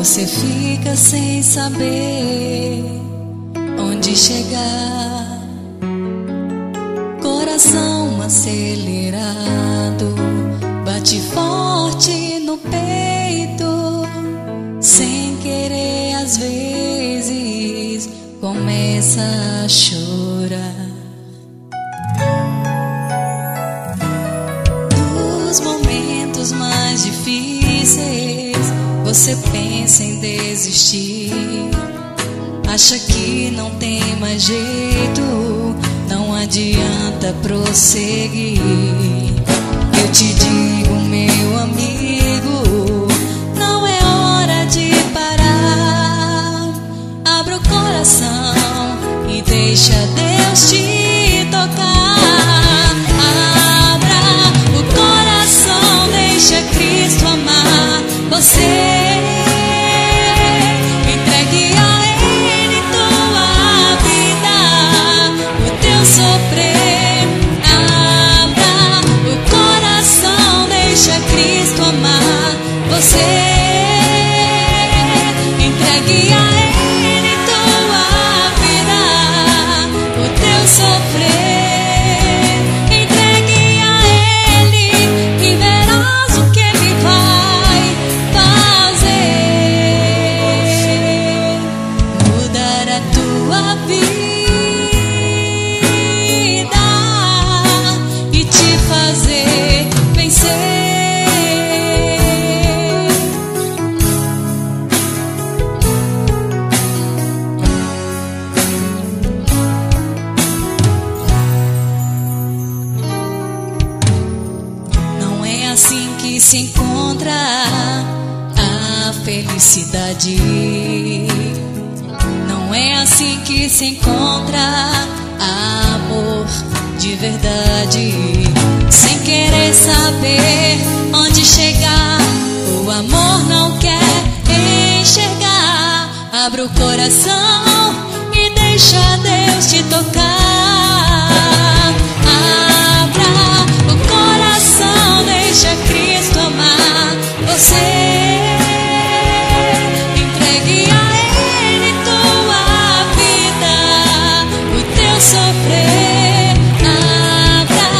Você fica sem saber onde chegar, coração acelerado, bate forte no peito, sem querer às vezes começa a chorar. Nos momentos mais difíceis, você pensa em desistir, acha que não tem mais jeito, não adianta prosseguir. Eu te digo, meu amigo, não é hora de parar. Abra o coração e deixa Deus te tocar. Abra o coração, deixa Cristo amar você. Entregue a Ele tua vida, o teu sofrer. Entregue a Ele e verás o que Ele vai fazer. Mudar a tua vida e te fazer vencer. Assim que se encontra a felicidade. Não é assim que se encontra amor de verdade. Sem querer saber onde chegar, o amor não quer enxergar. Abra o coração e deixa Deus te tocar. Deixa Cristo amar você. Entregue a Ele tua vida, o teu sofrer. Abra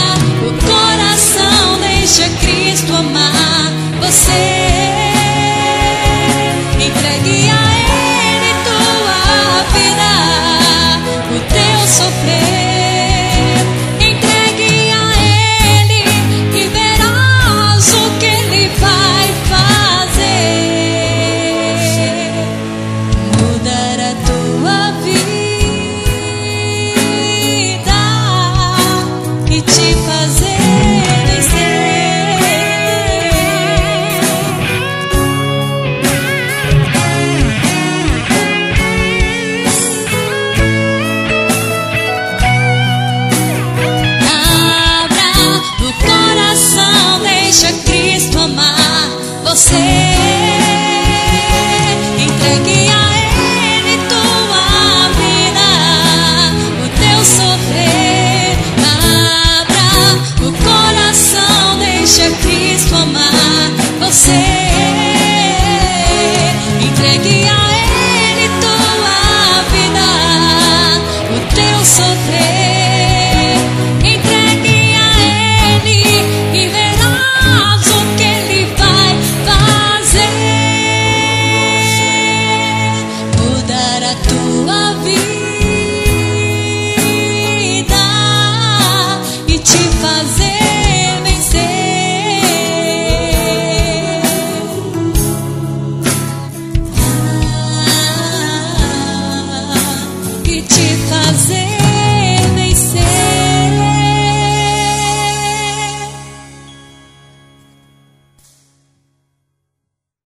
o coração, deixa Cristo amar você. Entregue a Ele tua vida, o teu sofrer. Você entregue a Ele tua vida, o teu sofrer. Abra o coração, deixa Cristo amar você.